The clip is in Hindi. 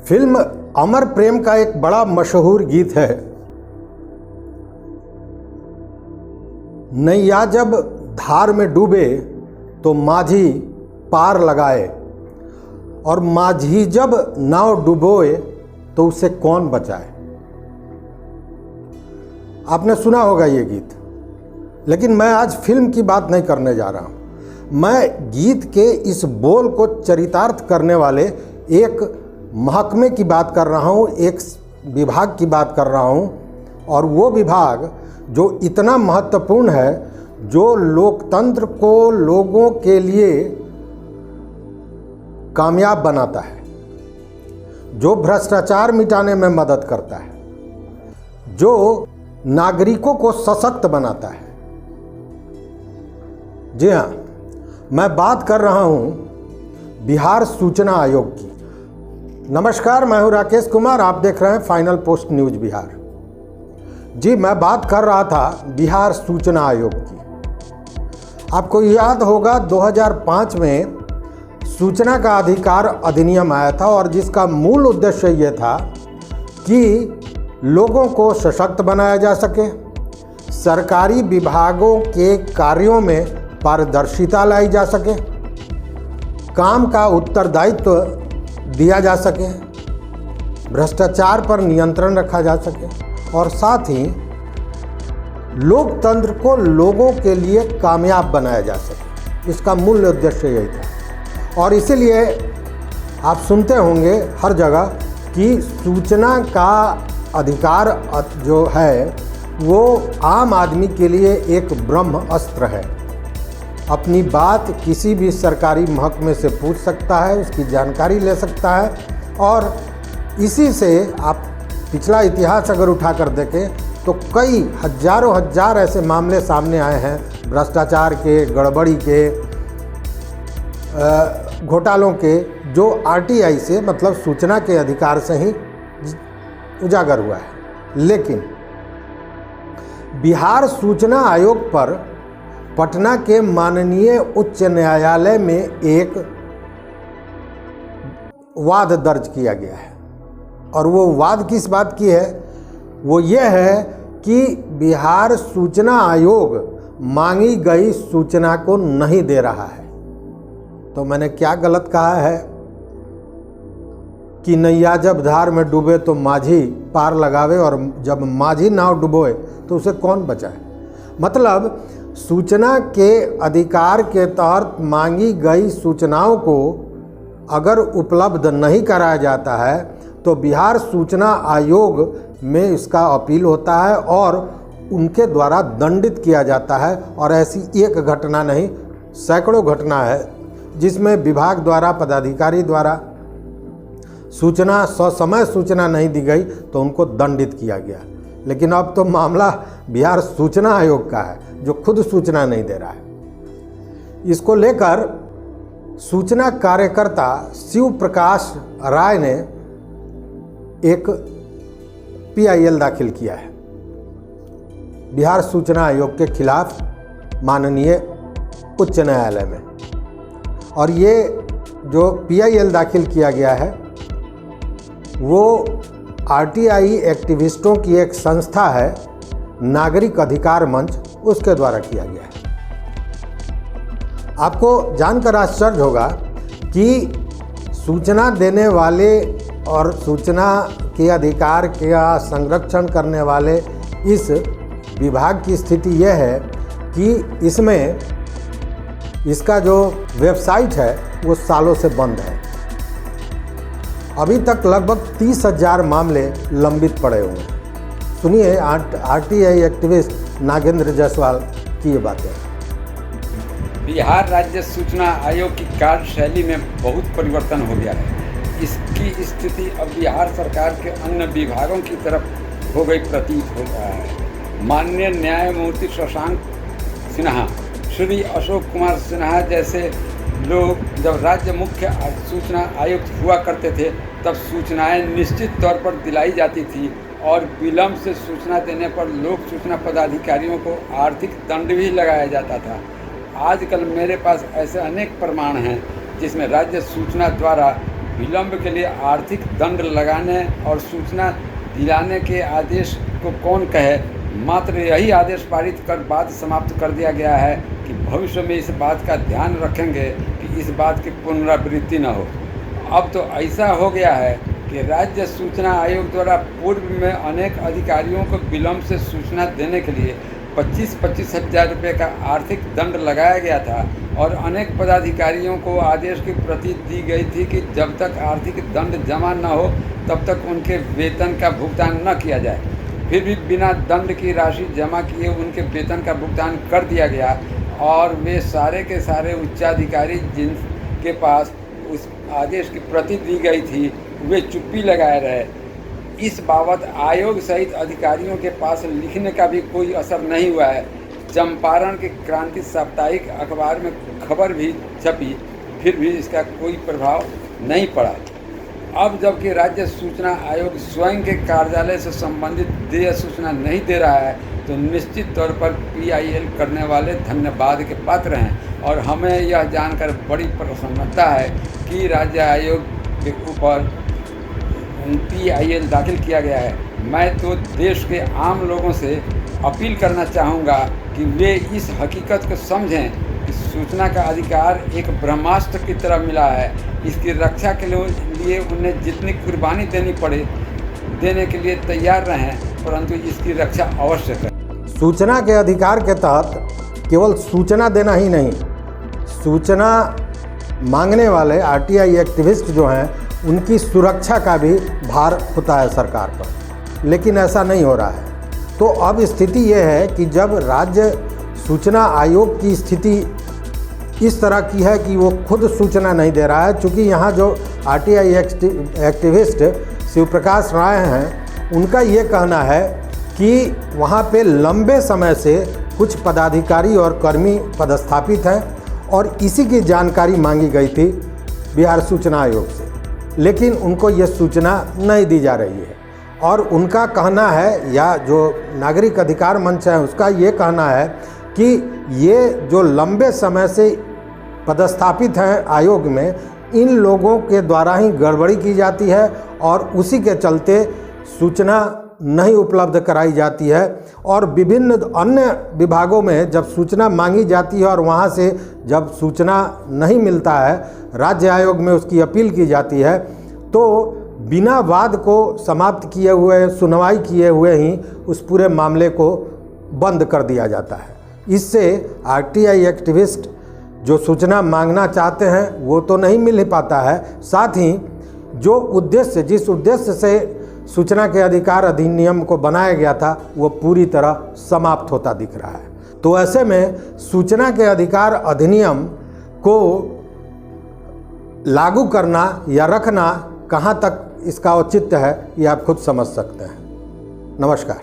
फिल्म अमर प्रेम का एक बड़ा मशहूर गीत है, नैया जब धार में डूबे तो माझी पार लगाए, और माझी जब नाव डुबोए तो उसे कौन बचाए। आपने सुना होगा ये गीत, लेकिन मैं आज फिल्म की बात नहीं करने जा रहा हूँ। मैं गीत के इस बोल को चरितार्थ करने वाले एक महकमे की बात कर रहा हूँ, एक विभाग की बात कर रहा हूँ, और वो विभाग जो इतना महत्वपूर्ण है, जो लोकतंत्र को लोगों के लिए कामयाब बनाता है, जो भ्रष्टाचार मिटाने में मदद करता है, जो नागरिकों को सशक्त बनाता है। जी हाँ, मैं बात कर रहा हूँ बिहार सूचना आयोग की। नमस्कार, मैं हूँ राकेश कुमार, आप देख रहे हैं फाइनल पोस्ट न्यूज बिहार। जी, मैं बात कर रहा था बिहार सूचना आयोग की। आपको याद होगा 2005 में सूचना का अधिकार अधिनियम आया था, और जिसका मूल उद्देश्य ये था कि लोगों को सशक्त बनाया जा सके, सरकारी विभागों के कार्यों में पारदर्शिता लाई जा सके, काम का उत्तरदायित्व दिया जा सके, भ्रष्टाचार पर नियंत्रण रखा जा सके, और साथ ही लोकतंत्र को लोगों के लिए कामयाब बनाया जा सके। इसका मूल उद्देश्य यही था। और इसीलिए आप सुनते होंगे हर जगह कि सूचना का अधिकार जो है वो आम आदमी के लिए एक ब्रह्म अस्त्र है। अपनी बात किसी भी सरकारी महकमे से पूछ सकता है, उसकी जानकारी ले सकता है, और इसी से आप पिछला इतिहास अगर उठा कर देखें तो कई हजारों हजार ऐसे मामले सामने आए हैं भ्रष्टाचार के, गड़बड़ी के, घोटालों के, जो आरटीआई से मतलब सूचना के अधिकार से ही उजागर हुआ है। लेकिन बिहार सूचना आयोग पर पटना के माननीय उच्च न्यायालय में एक वाद दर्ज किया गया है, और वो वाद किस बात की है? वो ये है कि बिहार सूचना आयोग मांगी गई सूचना को नहीं दे रहा है। तो मैंने क्या गलत कहा है कि नैया जब धार में डूबे तो माझी पार लगावे, और जब माझी नाव डुबोए तो उसे कौन बचाए। मतलब सूचना के अधिकार के तहत मांगी गई सूचनाओं को अगर उपलब्ध नहीं कराया जाता है तो बिहार सूचना आयोग में इसका अपील होता है और उनके द्वारा दंडित किया जाता है। और ऐसी एक घटना नहीं, सैकड़ों घटना है जिसमें विभाग द्वारा, पदाधिकारी द्वारा सूचना ससमय सूचना नहीं दी गई तो उनको दंडित किया गया। लेकिन अब तो मामला बिहार सूचना आयोग का है, जो खुद सूचना नहीं दे रहा है। इसको लेकर सूचना कार्यकर्ता शिव प्रकाश राय ने एक पीआईएल दाखिल किया है बिहार सूचना आयोग के खिलाफ माननीय उच्च न्यायालय में। और ये जो पीआईएल दाखिल किया गया है वो आरटीआई एक्टिविस्टों की एक संस्था है, नागरिक अधिकार मंच, उसके द्वारा किया गया है। आपको जानकर आश्चर्य होगा कि सूचना देने वाले और सूचना के अधिकार का संरक्षण करने वाले इस विभाग की स्थिति यह है कि इसमें इसका जो वेबसाइट है वो सालों से बंद है। अभी तक लगभग 30,000 मामले लंबित पड़े हुए हैं। सुनिए आरटीआई एक्टिविस्ट नागेंद्र जायसवाल की ये बातें। बिहार राज्य सूचना आयोग की कार्यशैली में बहुत परिवर्तन हो गया है। इसकी स्थिति अब बिहार सरकार के अन्य विभागों की तरफ हो गई प्रतीत हो रहा है। माननीय न्यायमूर्ति शशांक सिन्हा, श्री अशोक कुमार सिन्हा जैसे लोग जब राज्य मुख्य सूचना आयुक्त हुआ करते थे तब सूचनाएं निश्चित तौर पर दिलाई जाती थी, और विलम्ब से सूचना देने पर लोक सूचना पदाधिकारियों को आर्थिक दंड भी लगाया जाता था। आजकल मेरे पास ऐसे अनेक प्रमाण हैं जिसमें राज्य सूचना द्वारा विलंब के लिए आर्थिक दंड लगाने और सूचना दिलाने के आदेश को कौन कहे। मात्र यही आदेश पारित कर बात समाप्त कर दिया गया है कि भविष्य में इस बात का ध्यान रखेंगे कि इस बात की पुनरावृत्ति न हो। अब तो ऐसा हो गया है कि राज्य सूचना आयोग द्वारा पूर्व में अनेक अधिकारियों को विलंब से सूचना देने के लिए 25-25 हज़ार रुपये का आर्थिक दंड लगाया गया था और अनेक पदाधिकारियों को आदेश की प्रति दी गई थी कि जब तक आर्थिक दंड जमा न हो तब तक उनके वेतन का भुगतान न किया जाए। फिर भी बिना दंड की राशि जमा किए उनके वेतन का भुगतान कर दिया गया और वे सारे के सारे उच्चाधिकारी जिनके पास उस आदेश की प्रति दी गई थी वे चुप्पी लगाए रहे। इस बाबत आयोग सहित अधिकारियों के पास लिखने का भी कोई असर नहीं हुआ है। चंपारण के क्रांति साप्ताहिक अखबार में खबर भी छपी, फिर भी इसका कोई प्रभाव नहीं पड़ा। अब जबकि राज्य सूचना आयोग स्वयं के कार्यालय से संबंधित देय सूचना नहीं दे रहा है तो निश्चित तौर पर PIL करने वाले धन्यवाद के पात्र हैं और हमें यह जानकर बड़ी प्रसन्नता है कि राज्य आयोग के ऊपर PIL दाखिल किया गया है। मैं तो देश के आम लोगों से अपील करना चाहूँगा कि वे इस हकीकत को समझें कि सूचना का अधिकार एक ब्रह्मास्त्र की तरह मिला है। इसकी रक्षा के लिए उन्हें जितनी कुर्बानी देनी पड़े देने के लिए तैयार रहें, परंतु इसकी रक्षा अवश्य करें। सूचना के अधिकार के तहत केवल सूचना देना ही नहीं, सूचना मांगने वाले RTI एक्टिविस्ट जो हैं उनकी सुरक्षा का भी भार होता है सरकार पर, लेकिन ऐसा नहीं हो रहा है। तो अब स्थिति ये है कि जब राज्य सूचना आयोग की स्थिति इस तरह की है कि वो खुद सूचना नहीं दे रहा है, चूँकि यहाँ जो RTI एक्टिविस्ट शिव प्रकाश राय हैं उनका ये कहना है कि वहाँ पे लंबे समय से कुछ पदाधिकारी और कर्मी पदस्थापित हैं और इसी की जानकारी मांगी गई थी बिहार सूचना आयोग से, लेकिन उनको ये सूचना नहीं दी जा रही है। और उनका कहना है, या जो नागरिक अधिकार मंच है उसका ये कहना है कि ये जो लंबे समय से पदस्थापित हैं आयोग में, इन लोगों के द्वारा ही गड़बड़ी की जाती है और उसी के चलते सूचना नहीं उपलब्ध कराई जाती है। और विभिन्न अन्य विभागों में जब सूचना मांगी जाती है और वहाँ से जब सूचना नहीं मिलता है, राज्य आयोग में उसकी अपील की जाती है, तो बिना वाद को समाप्त किए हुए, सुनवाई किए हुए ही उस पूरे मामले को बंद कर दिया जाता है। इससे RTI एक्टिविस्ट जो सूचना मांगना चाहते हैं वो तो नहीं मिल ही पाता है, साथ ही जो उद्देश्य, जिस उद्देश्य से सूचना के अधिकार अधिनियम को बनाया गया था वो पूरी तरह समाप्त होता दिख रहा है। तो ऐसे में सूचना के अधिकार अधिनियम को लागू करना या रखना कहाँ तक इसका औचित्य है ये आप खुद समझ सकते हैं। नमस्कार।